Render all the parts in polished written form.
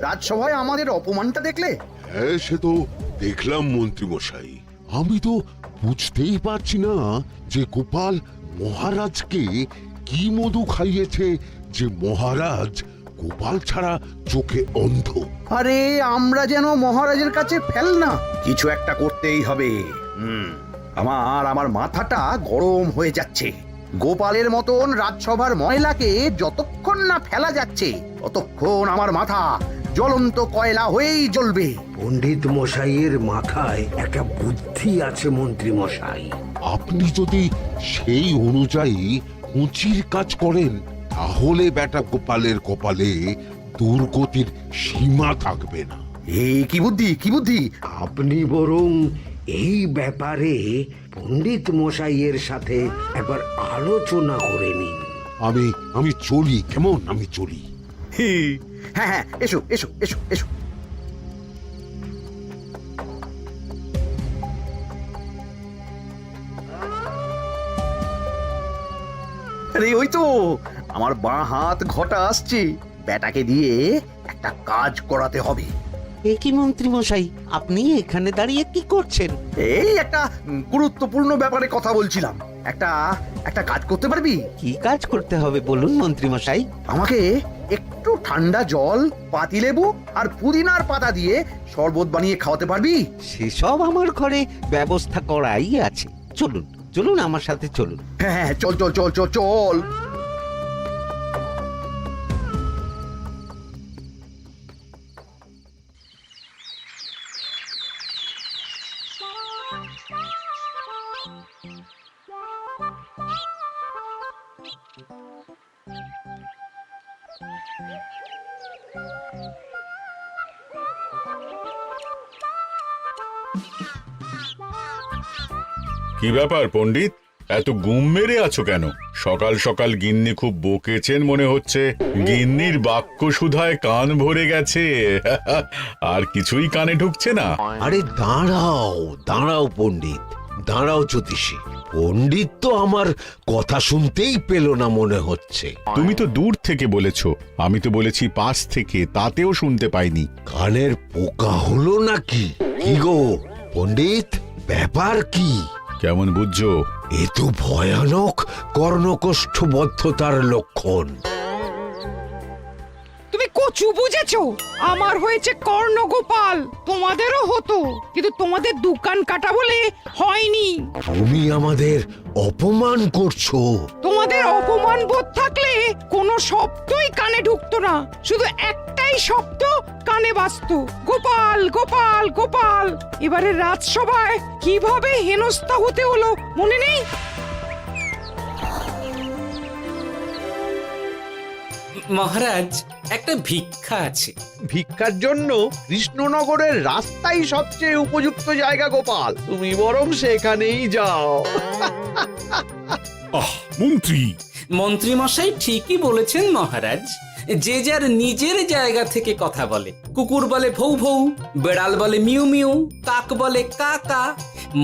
রাজসভায় আমাদের অপমানটা দেখলে? হ্যাঁ, সে তো দেখলাম মন্ত্রী মশাই। আমি তো বুঝতেই পারছি না যে গোপাল মহারাজকে কি মধু খাইয়েছে যে মহারাজ গোপাল ছাড়া চোখে অন্ধ। আরে আমরা যেন মহারাজের কাছে ফেল না, কিছু একটা করতেই হবে। আমার মাথাটা গরম হয়ে যাচ্ছে। গোপালের মতন রাজসভার ময়লাকে যতক্ষণ না ফেলা যাচ্ছে ততক্ষণ আমার মাথা জ্বলন্ত কয়লা হয়েই জ্বলবে। পণ্ডিত মশাইয়ের মাথায় একটা বুদ্ধি আছে মন্ত্রী মশাই। আপনি যদি সেই অনুযায়ী উঁচির কাজ করেন তাহলে বেটা গোপালের কপালে দুর্গতির সীমা থাকবে না। এই কি বুদ্ধি, কি বুদ্ধি? আপনি বরং এই ব্যাপারে পণ্ডিত মশাইয়ের সাথে একবার আলোচনা করে নিন। আমি চলি, কেমন? আমি চলি। হ্যাঁ হ্যাঁ, এসো এসো এসো এসো। আরে ওই তো আমার বাঁ হাত ঘটা আসছে, বেটাকে দিয়ে একটা কাজ করাতে হবে। এ কি মন্ত্রী মশাই, আপনি এখানে দাঁড়িয়ে কি করছেন? এই একটা গুরুত্বপূর্ণ ব্যাপারে কথা বলছিলাম। একটা একটা কাজ করতে পারবি? কি কাজ করতে হবে বলুন মন্ত্রী মশাই। আমাকে একটু ঠান্ডা জল, পাতিলেবু আর পুদিনার পাতা দিয়ে শরবত বানিয়ে খাওয়াতে পারবি? সেসব আমার ঘরে ব্যবস্থা করাই আছে। চলুন চলুন আমার সাথে চলুন। হ্যাঁ হ্যাঁ, চল চল চল চল চল। কি ব্যাপার পণ্ডিত, এত গুম মেরে আছো কেন? সকাল সকাল গিন্নি খুব বকেছেন মনে হচ্ছে। গিন্নির বাক্য সুধায় কান ভরে গেছে, আর কিছুই কানে ঢুকছে না। আরে দাঁড়াও দাঁড়াও পণ্ডিত, দাঁড়াও জ্যোতিষী। পণ্ডিত তো আমার কথা শুনতেই পেল না মনে হচ্ছে। তুমি তো দূর থেকে বলেছ, আমি তো বলেছি পাশ থেকে, তাতেও শুনতে পাইনি। কানের পোকা হলো নাকি? কি গো পণ্ডিত, ব্যাপার কি? কেমন বুঝছো? এ তো ভয়ানক কর্ণকোষ্ঠবদ্ধতার লক্ষণ। তুমি কচু বুঝেছো? আমার হয়েছে কর্ণগোপাল, তোমাদেরও হতো, কিন্তু তোমাদের দোকান কাটা বলে হয়নি। তুমি আমাদের অপমান করছো। তোমাদের অপমান বোধ থাকলে কোনো শব্দই কানে ঢুকতো না, শুধু একটাই শব্দ কানে বাজতো, গোপাল গোপাল গোপাল। এবারে রাজসভায় কিভাবে হেনস্থা হতে হলো মনে নেই? মহারাজ, একটা ভিক্ষা আছে। ভিক্ষার জন্য কৃষ্ণনগরের রাস্তাই সবচেয়ে উপযুক্ত জায়গা গোপাল, তুমি বরং সেখানেই যাও। মন্ত্রী, মন্ত্রী মশাই ঠিকই বলেছেন মহারাজ। যে যার নিজের জায়গা থেকে কথা বলে। কুকুর বলে ভৌ ভৌ, বেড়াল বলে মিউ মিউ, কাক বলে কা কা।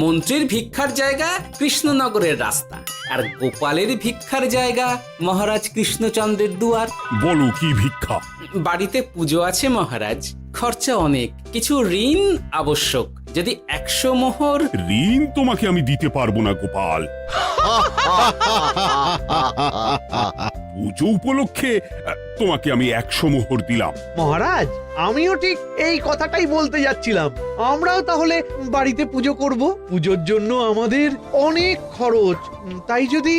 মন্ত্রীর ভিক্ষার জায়গা কৃষ্ণনগরের রাস্তা, আর গোপালের ভিক্ষার জায়গা মহারাজ কৃষ্ণচন্দ্রের দুয়ার। বলো কি ভিক্ষা? বাড়িতে পুজো আছে মহারাজ, খরচা অনেক, কিছু ঋণ আবশ্যক। যদি 100 মোহর। ঋণ তোমাকে আমি দিতে পারবো না গোপাল। পুজো উপলক্ষে তোমাকে আমি 100 মোহর দিলাম। মহারাজ, আমিও ঠিক এই কথাটাই বলতে যাচ্ছিলাম। আমরাও তাহলে বাড়িতে পুজো করব। পুজোর জন্য আমাদের অনেক খরচ, তাই যদি...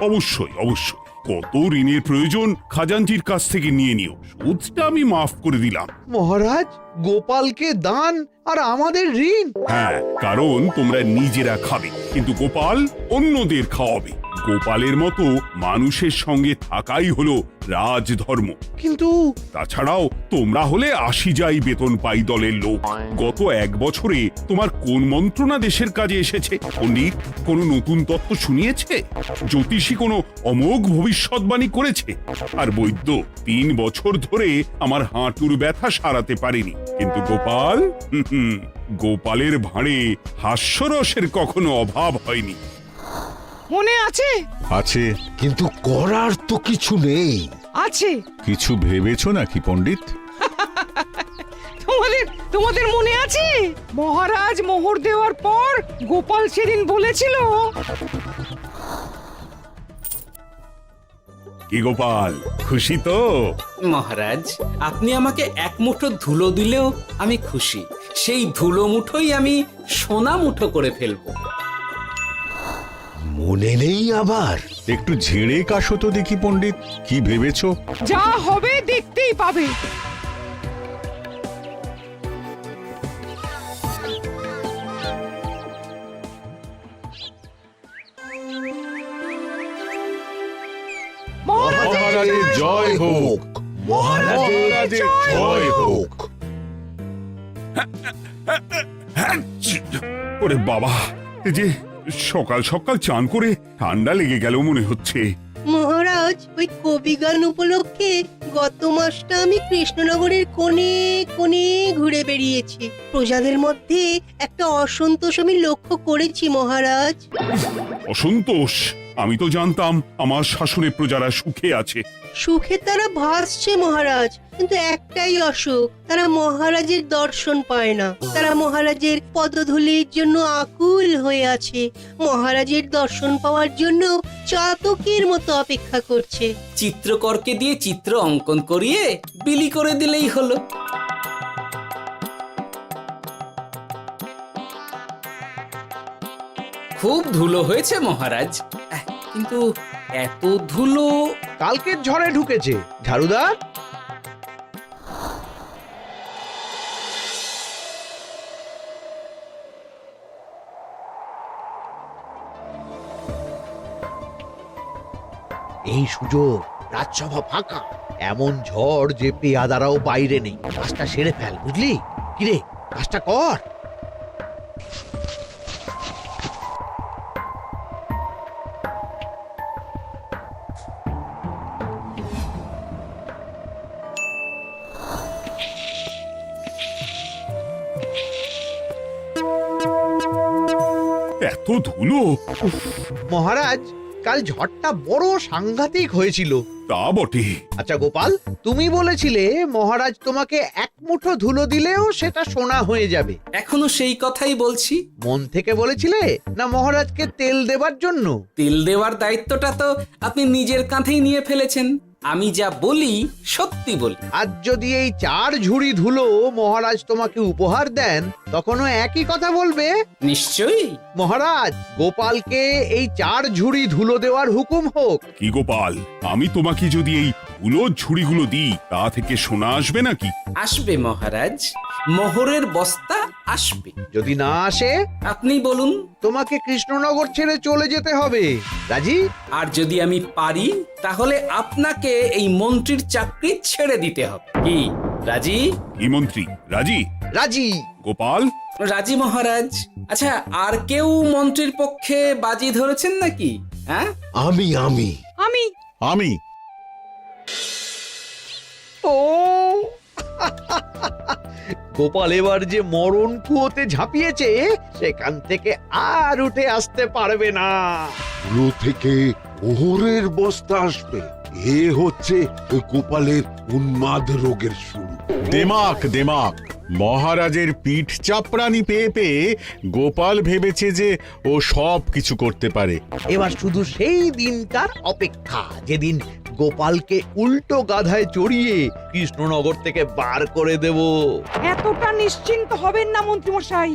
অবশ্যই অবশ্যই, কত ঋণের প্রয়োজন খাজাঞ্চির কাছ থেকে নিয়ে নিও, সুদটা আমি মাফ করে দিলাম। মহারাজ, গোপালকে দান আর আমাদের ঋণ? হ্যাঁ, কারণ তোমরা নিজেরা খাবে, কিন্তু গোপাল অন্যদের খাওয়াবে। গোপালের মতো মানুষের সঙ্গে থাকাই হলো রাজধর্ম। কিন্তু তাছাড়াও তোমরা হলে 80 যাই বেতন পাই দলের লোক। গত 1 বছরে তোমার কোন মন্ত্রণা দেশের কাজে এসেছে? পণ্ডিত কোনো নতুন তত্ত্ব শুনিয়েছে? জ্যোতিষী কোনো অমোঘ ভবিষ্যৎবাণী করেছে? আর বৈদ্য 3 বছর ধরে আমার হাঁটুর ব্যথা সারাতে পারেনি। কিন্তু গোপাল, গোপালের ভাঁড়ে হাস্যরসের কখনো অভাব হয়নি। মনে আছে? আছে। কিন্তু করার তো কিছু নেই। আছে। কিছু ভেবেছো নাকি পণ্ডিত? তোমাদের মনে আছে মহারাজ মোহর দেওয়ার পর গোপাল সেদিন বলেছিল, কি গোপাল, খুশি তো? মহারাজ, আপনি আমাকে এক মুঠো ধুলো দিলেও আমি খুশি। সেই ধুলো মুঠোই আমি সোনা মুঠো করে ফেলবো। মনে নেই আবার? একটু ঝেড়ে কাশো তো দেখি পণ্ডিত, কি ভেবেছো? যা হবে দেখতেই পাবে। মহারাজের জয় হোক, মহারাজের জয় হোক। ওরে বাবা, এই যে সকাল সকাল চান করে ঠান্ডা লেগে গেল মনে হচ্ছে। মহারাজ, ওই কবি গান উপলক্ষে গত মাসটা আমি কৃষ্ণনগরের কোণে কোণে ঘুরে বেরিয়েছি। প্রজাদের মধ্যে একটা অসন্তোষ আমি লক্ষ্য করেছি মহারাজ। অসন্তোষ? আমি তো জানতাম আমার শাসনে প্রজারা সুখে আছে। সুখে তারা ভাসছে মহারাজ, কিন্তু একটাই অসুখ, তারা মহারাজের দর্শন পায় না। তারা মহারাজের পদধূলির জন্য আকুল হয়ে আছে, মহারাজের দর্শন পাওয়ার জন্য চাতকের মতো অপেক্ষা করছে। চিত্রকরকে দিয়ে চিত্র অঙ্কন করিয়ে বিলি করে দিলেই হলো। খুব ধুলো হয়েছে মহারাজ, কিন্তু এত ধুলো। কালকের ঝড়ে ঢুকেছে। ঝাড়ুদার, এই সুযোগ, রাজসভা ফাঁকা, এমন ঝড় যে পেয়াদারাও বাইরে নেই। কাজটা সেরে ফেল, বুঝলি? কিরে, কাজটা কর। এত ধুলো! উফ, মহারাজ, কাল ঝড়টা বড় সাংঘাতিক হয়েছিল। তা বটে। আচ্ছা গোপাল, তুমি বলেছিলে মহারাজ তোমাকে এক মুঠো ধুলো দিলেও সেটা সোনা হয়ে যাবে। এখনো সেই কথাই বলছি। মন থেকে বলেছিলে না মহারাজকে তেল দেবার জন্য? তেল দেওয়ার দায়িত্বটা তো আপনি নিজের কাঁধেই নিয়ে ফেলেছেন। আমি যা বলি সত্যি বলি। আজ যদি এই 4 ঝুড়ি ধুলো মহারাজ তোমাকে উপহার দেন, তখনও একই কথা বলবে? নিশ্চয়ই। মহারাজ, গোপালকে এই 4 ঝুড়ি ধুলো দেওয়ার হুকুম হোক। কি গোপাল, আমি তোমাকে যদি এই ধুলো ঝুড়িগুলো দিই, তা থেকে সোনা আসবে নাকি? আসবে মহারাজ, মোহরের বস্তা আসবে। যদি না আসে, আপনি বলুন। তোমাকে কৃষ্ণনগর ছেড়ে চলে যেতে হবে। রাজি? আর যদি আমি পারি, তাহলে আপনাকে এই মন্ত্রীর চাকরি ছেড়ে দিতে হবে। কি রাজি? কি মন্ত্রী, রাজি? রাজি। গোপাল? রাজি মহারাজ। আচ্ছা, আর কেউ মন্ত্রীর পক্ষে বাজি ধরেছেন নাকি? হ্যাঁ, আমি আমি আমি আমি ও গোপাল এবার যে মরণ কুয়োতে ঝাঁপিয়েছে, সেখান থেকে আর উঠে আসতে পারবে না। পুরো থেকে মোহরের বস্তা আসবে। এ হচ্ছে ওই গোপালের উন্মাদ রোগের শুরু। দেমাক দেমাক, মহারাজের পিঠ চাপড়ানি পেয়ে পেয়ে গোপাল ভেবেছে যে ও সব কিছু করতে পারে। এবার শুধু সেই দিনটার অপেক্ষা, যেদিন গোপালকে উল্টো গাধায় চড়িয়ে কৃষ্ণনগর থেকে বার করে দেব। এতটা নিশ্চিন্ত হবেন না মন্ত্রী মশাই।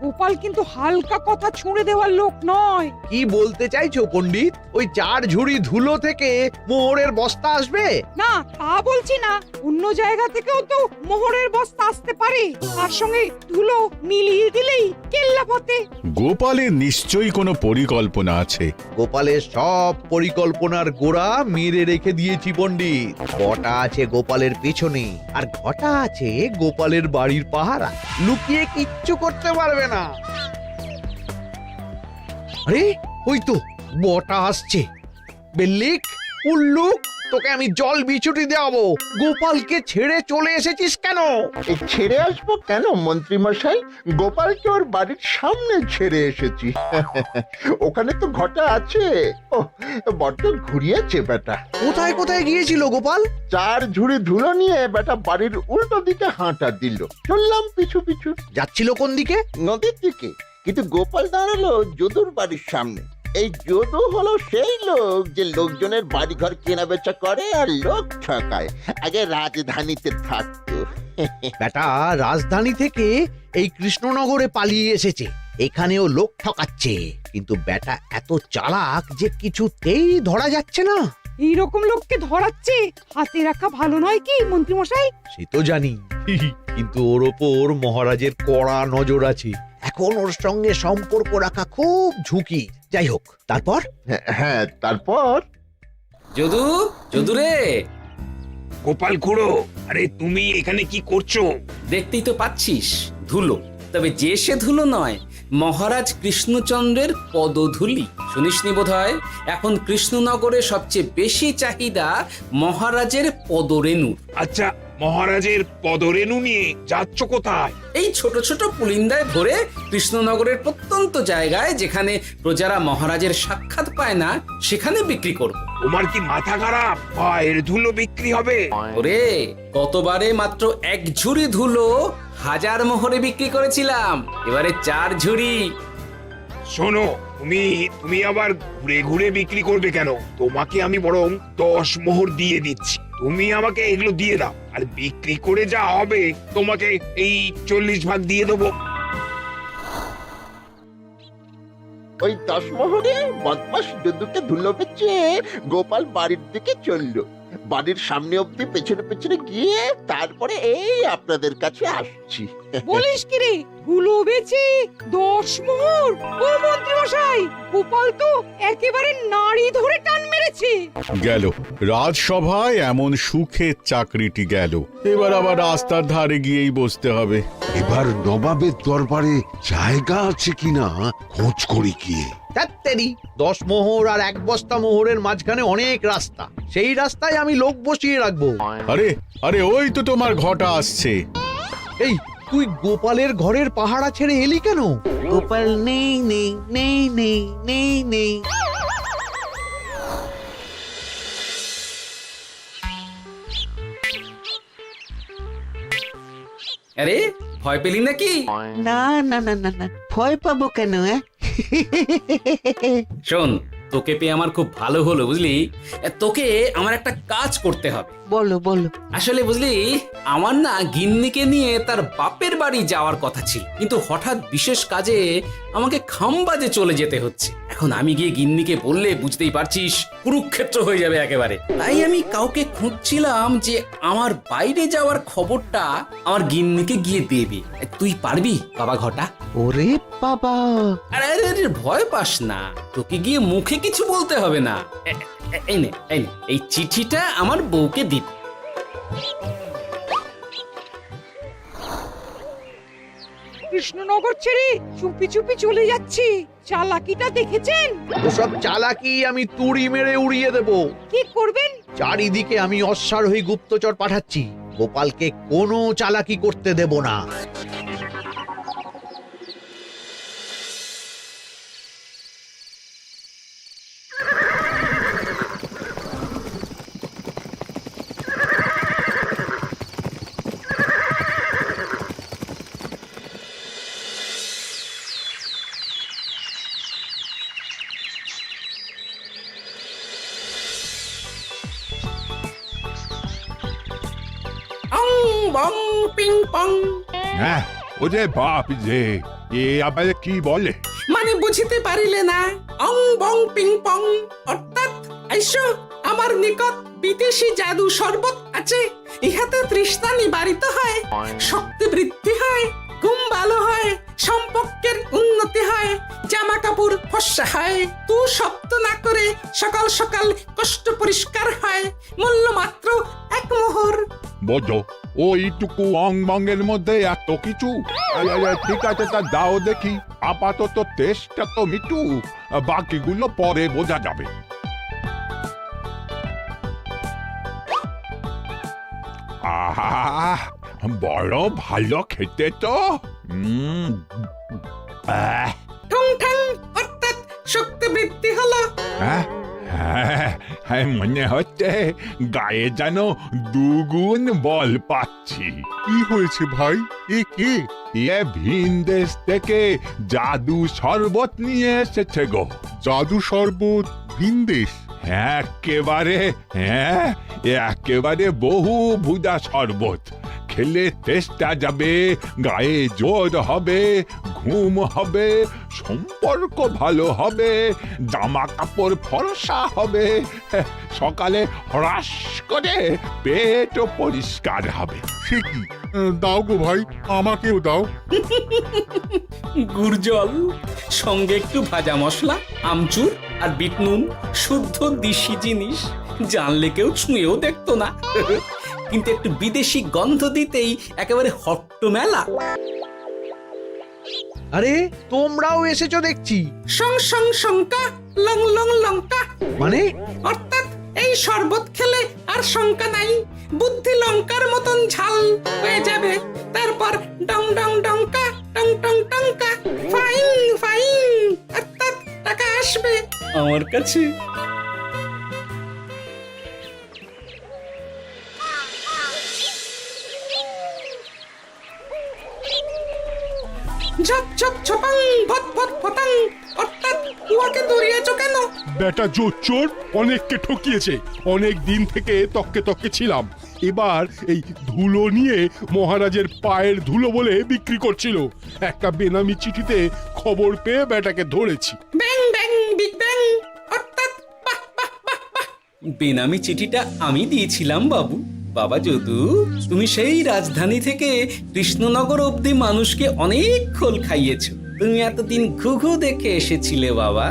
গোপাল কিন্তু হালকা কথা ছুঁড়ে দেওয়ার লোক নয়। কি বলতে চাইছো পণ্ডিত? ওই 4 ঝুড়ি ধুলো থেকে মোহরের বস্তা আসবে? না, তা বলছি না। অন্য জায়গা থেকেও তো মোহরের বস্তা আসতে পারে। তার সঙ্গে ধুলো মিলিয়ে দিলেই কেল্লা ফতে। গোপালের নিশ্চয়ই কোনো পরিকল্পনা আছে। গোপালের সব পরিকল্পনার গোড়া মেরে রেখে দিয়েছি পণ্ডিত। ঘটা আছে গোপালের পেছনে, আর ঘটা আছে গোপালের বাড়ির পাহারা। লুকিয়ে কিচ্ছু করতে পারবে না। আরে ওই তো বটা আসছে। বেল্লিক, উল্লুক, তোকে আমি জল বিছুটি দেওয়াবো। গোপালকে ছেড়ে চলে এসেছিস কেন? এই ছেড়ে আসবো কেন মন্ত্রী মশাই? গোপালকে ওর বাড়ির সামনে ছেড়ে এসেছি। ওখানে তো ঘটা আছে। ও বড্ড ঘুরিয়েছে বেটা। কোথায় কোথায় গিয়েছিল গোপাল? 4 ঝুড়ি ধুলো নিয়ে বেটা বাড়ির উল্টো দিকে হাঁটা দিল। চললাম পিছু পিছু যাচ্ছিল কোন দিকে? নদীর দিকে, কিন্তু গোপাল দাঁড়ালো যদুর বাড়ির সামনে। এই যদু হলো সেই লোক যে লোকজনের বাড়িঘর কেনা বেচা করে আর লোক ঠকায়। আগে রাজধানীতে থাকতো। বেটা রাজধানী থেকে এই কৃষ্ণনগরে পালিয়ে এসেছে, এখানেও লোক ঠকাচ্ছে। কিন্তু বেটা এত চালাক যে কিছুতেই ধরা যাচ্ছে না। এইরকম লোককে ধরাচ্ছে হাতে রাখা ভালো নয় কি মন্ত্রী মশাই? সে তো জানি, কিন্তু ওর ওপর মহারাজের কড়া নজর আছে। এখন ওর সঙ্গে সম্পর্ক রাখা খুব ঝুঁকি। যাই হোক, তারপর? হ্যাঁ তারপর যদু, যদু রে, গোপাল খুড়ো, আরে তুমি এখানে কি করছো? দেখতেই তো পাচ্ছিস ধুলো। তবে যে সে ধুলো নয়, মহারাজ কৃষ্ণচন্দ্রের পদধূলি। শুনিসনি বোধহয় এখন কৃষ্ণনগরে সবচেয়ে বেশি চাহিদা মহারাজের পদরেণু। আচ্ছা, মহারাজের পদরেণু নিয়ে যাচ্ছ কোথায়? এই ছোট ছোট পুলিন্দায় ভরে কৃষ্ণনগরের প্রত্যন্ত জায়গায় যেখানে প্রজারা মহারাজের সাক্ষাৎ পায় না সেখানে বিক্রি করব। তোমার কি মাথা খারাপ? পায়ের ধুলো বিক্রি হবে? ওরে, গতবারে মাত্র 1 ঝুড়ি ধুলো 1000 মোহরে বিক্রি করেছিলাম, এবারে 4 ঝুড়ি। শোনো, তুমি আবার ঘুরে ঘুরে বিক্রি করবে কেন? তোমাকে আমি বরং 10 মোহর দিয়ে দিচ্ছি। তুমি আমাকে এগুলো দিয়ে দাও, আর বিক্রি করে যা হবে তোমাকে এই 40 ভাগ দিয়ে দেবো। ওই 10 মোহরে বদমাস যদুকে ধুলো বেচে গোপাল বাড়ির দিকে চললো। বাড়ির সামনে অব্দি পেছনে পেছনে গিয়ে তারপরে এই আপনাদের কাছে আসছি। বলিস কি রে, ধুলো বেচে 10 মোহর? ও মন্ত্রী মশাই, গোপাল তো একেবারে নাড়ি ধরে টান মেরেছে। গেল রাজসভায় এমন সুখের চাকরিটি গেল। এবার আবার রাস্তার ধারে গিয়েই বসতে হবে। এবার নবাবের দরবারে জায়গা আছে কিনা খোঁজ করি গিয়ে। তাত্তেরি 10 মোহর আর 1 বস্তা মোহরের মাঝখানে অনেক রাস্তা, সেই রাস্তায় আমি লোক বসিয়ে রাখবো। আরে আরে, ওই তো তোমার ঘটা আসছে। এই তুই গোপালের ঘরের পাহারা ছেড়ে এলি কেন? গোপাল নেই নেই নেই নেই নেই নেই। আরে, ভয় পেলি নাকি? না না না না না, ভয় পাবো কেন? শোন, তোকে পেয়ে আমার খুব ভালো হলো বুঝলি। তোকে আমার একটা কাজ করতে হবে। বলো বলো। আসলে বুঝলি, আমার না গিন্নিকে নিয়ে তার বাপের বাড়ি যাওয়ার কথা ছিল, কিন্তু হঠাৎ বিশেষ কাজে আমাকে খামবাজে চলে যেতে হচ্ছে। এখন আমি গিয়ে গিন্নিকে বললে বুঝতেই পারছিস কুরুক্ষেত্র হয়ে যাবে একেবারে। তাই আমি কাউকে খুঁজছিলাম যে আমার বাইরে যাওয়ার খবরটা আমার গিন্নিকে গিয়ে দেবে। তুই পারবি বাবা ঘটা? ওরে বাবা, আরে আরে আরে, ভয় পাস না, তোকে গিয়ে মুখে কিছু বলতে হবে না। এই নে, এই চিঠিটা আমার বউকে দিবি। কৃষ্ণনগর ছেড়ে চুপি চুপি চলে যাচ্ছি, চালাকিটা দেখেছেন? ওসব চালাকি আমি তুড়ি মেরে উড়িয়ে দেব। কি করবেন? চারিদিকে আমি অশ্বারোহী গুপ্তচর পাঠাচ্ছি, গোপালকে কোনো চালাকি করতে দেব না। অং বং পিং পং। হ্যাঁ, ওরে বাপ রে, এ আবার কি বলে? মানে বুঝিতে পারিলে না? অং বং পিং পং অর্থাৎ আইসো আমার নিকট বিদেশি জাদু শরবত আছে। ইহাতে তৃষ্ণা নিবারিত হয়, শক্তি বৃদ্ধি হয়, ঘুম ভালো হয়, সম্পর্কের উন্নতি হয়, জামা কাপড় ফর্সা হয়, তু শব্দ না করে সকাল সকাল কষ্ট পরিষ্কার হয়, মূল্য মাত্র 1 মোহর। বোঝো, ওইটুকু অং বঙ্গের মধ্যে এত কিছু? ঠিক আছে, তা দাও দেখি। আপাতত টেস্টটা তো মিটু, বাকিগুলো পরে বোঝা যাবে। বড় ভালো খেতে তো আহ, ঠং ঠং অর্থাৎ শক্তি বৃদ্ধি হলো। হ্যাঁ, হ্যাঁ, মনে হচ্ছে গায়ে যেন দুগুণ বল পাচ্ছি। কি হয়েছে ভাই? এ কে? এ ভিন দেশ থেকে জাদু শরবত নিয়ে এসেছে গো। জাদু শরবত ভিন দেশ? একেবারে বহু ভুজা শরবত। খেলে তেষ্টা যাবে, গায়ে জোর হবে, ঘুম হবে, সম্পর্ক ভালো হবে, জামা কাপড় ফর্সা হবে, সকালে হ্রাস করে পেটও পরিষ্কার হবে। সে কি? দাও গো ভাই, আমাকেও দাও। গুড় জল, সঙ্গে একটু ভাজা মশলা, আমচুর আর বিট নুন, শুদ্ধ দেশি জিনিস। জানলে কেউ ছুঁয়েও দেখতো না, কিন্তু একটু বিদেশি গন্ধ দিতেই একেবারে হট্ট মেলা। আরে তোমরাও এসেছো দেখছি। সং সং শঙ্কা, লং লং লঙ্কা। মানে অর্থাৎ এই শরবত খেলে আর শঙ্কা নাই, বুদ্ধি লঙ্কার মতন ঝাল হয়ে যাবে। তারপর ডং ডং ডঙ্কা, টং টং টঙ্কা, ফাইন ফাইন, অর্থাৎ টাকা আসবে আমার কাছে। ঝপ ঝপ ঝপাং, ভট ভট ফটাং। অর্থাৎ উহাকে দৌড়িয়েছ কেন? বেটা জোচ্চোর অনেককে ঠকিয়েছে। অনেক দিন থেকে তককে তককে ছিলাম। এবার এই ধুলো নিয়ে মহারাজের পায়ের ধুলো বলে বিক্রি করছিল। একটা বেনামি চিঠিতে খবর পেয়ে বেটাকে ধরেছি। ব্যাং ব্যাং বিগ ব্যাং। অর্থাৎ বাহ বাহ বাহ বাহ। বেনামি চিঠিটা আমি দিয়েছিলাম বাবু। বাবা যদু, তুমি সেই রাজধানী থেকে কৃষ্ণনগর অবধি মানুষকে অনেক খোল খাইয়েছো। তুমি এতদিন ঘুঘু দেখে এসেছিলে বাবা,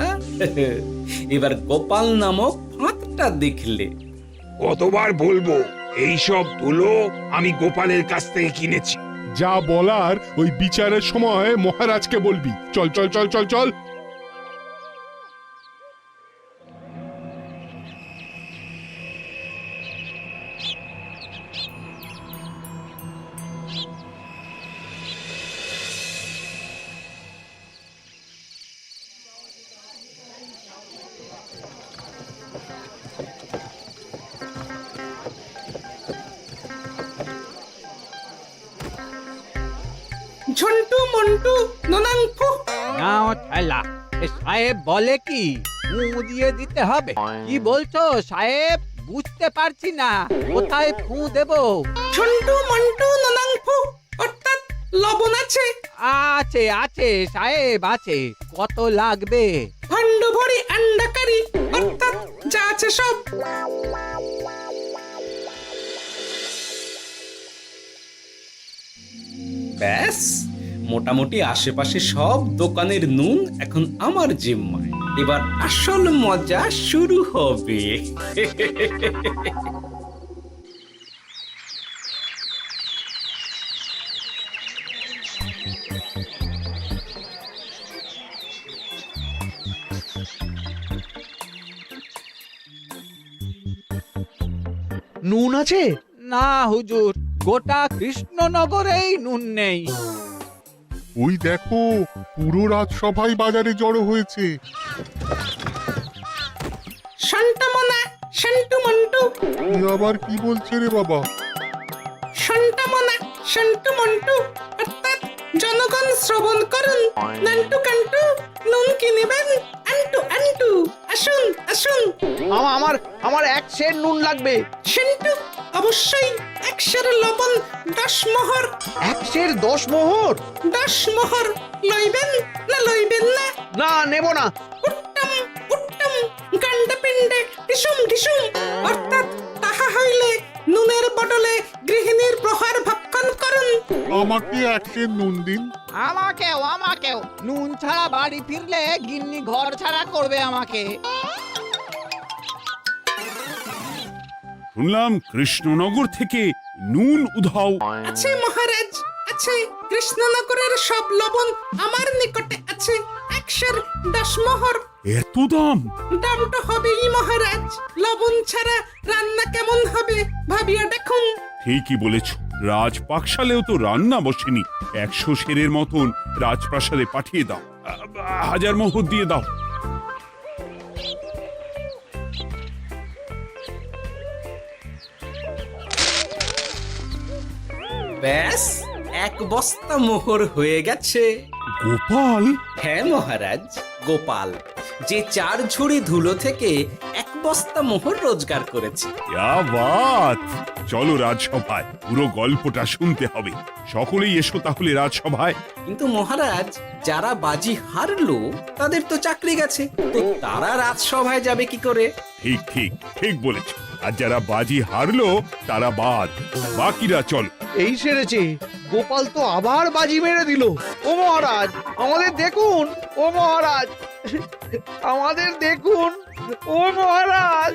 এবার গোপাল নামক ফাঁদটা দেখলে। কতবার বলবো, এইসব ধুলো আমি গোপালের কাছ থেকে কিনেছি। যা বলার ওই বিচারের সময় মহারাজকে বলবি। চল চল চল চল চল। ঝন্টু মন্টু ননাং ফু। নাও ঠেলা। সাহেব বলে কি ফু দিয়ে দিতে হবে? কি বলছো সাহেব? বুঝতে পারছি না, কোথায় ফু দেব? ঝন্টু মন্টু ননাং ফু। অর্থাৎ লবণ আছে? আছে আছে সাহেব আছে। কত লাগবে? ভান্ড ভরি আন্ডাকারি। অর্থাৎ যা আছে সব। ব্যাস, মোটামুটি আশেপাশে সব দোকানের নুন এখন আমার জিম্মায়। এবার আসল মজা শুরু হবে। নুন আছে? না হুজুর, গোটা কৃষ্ণনগরেই নুন নেই। ওই দেখো, পুরো রাজসভাই বাজারে জড়ো হয়েছে। শান্তামনা, শান্টু মন্টু। আবার কি বলছে রে বাবা? শান্তামনা, শান্টু মন্টু। অর্থাৎ জনগণ শ্রবণ করুন। নান্টু কান্টু, নুন কিনিবেন আন্টু আন্টু। আসুন আসুন। আমার আমার এক সের নুন লাগবে। শান্টু, অবশ্যই 100 লবণ 10 মোহর। এক সের 10 মোহর? 10 মোহর লইবেন না লইবেন না? না, নেব না। উত্তম উত্তম, গান্ডে পিণ্ডে ঢিসুম ঢিসুম। অর্থাৎ তাহা হইলে নুনের বদলে গৃহিণীর প্রহার ভক্ষণ করুন। আমাকে এক সের নুন দিন। আমাকেও আমাকেও। নুন ছাড়া বাড়ি ফিরলে গিন্নি ঘর ছাড়া করবে আমাকে। শুনলাম কৃষ্ণনগর থেকে নুন উধাও। আছে মহারাজ আছে কৃষ্ণনগরের সব লবণ আমার নিকটে আছে 110 মোহর। এত দাম? দাম তো হবেই মহারাজ, লবণ ছাড়া রান্না কেমন হবে ভাবিয়া দেখুন। ঠিকই বলেছ, রাজপাকশালেও তো রান্না বসেনি। 100 সেরের মতন রাজপ্রাসাদে পাঠিয়ে দাও। 1000 মোহর দিয়ে দাও। ব্যাস 1 বস্তা মোহর হয়ে গেছে। গোপাল? হ্যাঁ মহারাজ, গোপাল, যে 4 ঝুড়ি ধুলো থেকে 1 বস্তা মোহর রোজগার করেছে। ইয়া বাত! চলো রাজসভায়, পুরো গল্পটা শুনতে হবে। সকলেই এসো তাহলে রাজসভায়। কিন্তু মহারাজ, যারা বাজি হারলো তাদের তো চাকরি গেছে, তো তারা রাজসভায় যাবে কি করে? ঠিক ঠিক ঠিক বলেছ। আর যারা বাজি হারলো তারা বাদ, বাকিরা চলো। এই সেরেছে, গোপাল তো আবার বাজি মেরে দিল। ও মহারাজ, আমাদের দেখুন। ও মহারাজ, আমাদের দেখুন। ও মহারাজ।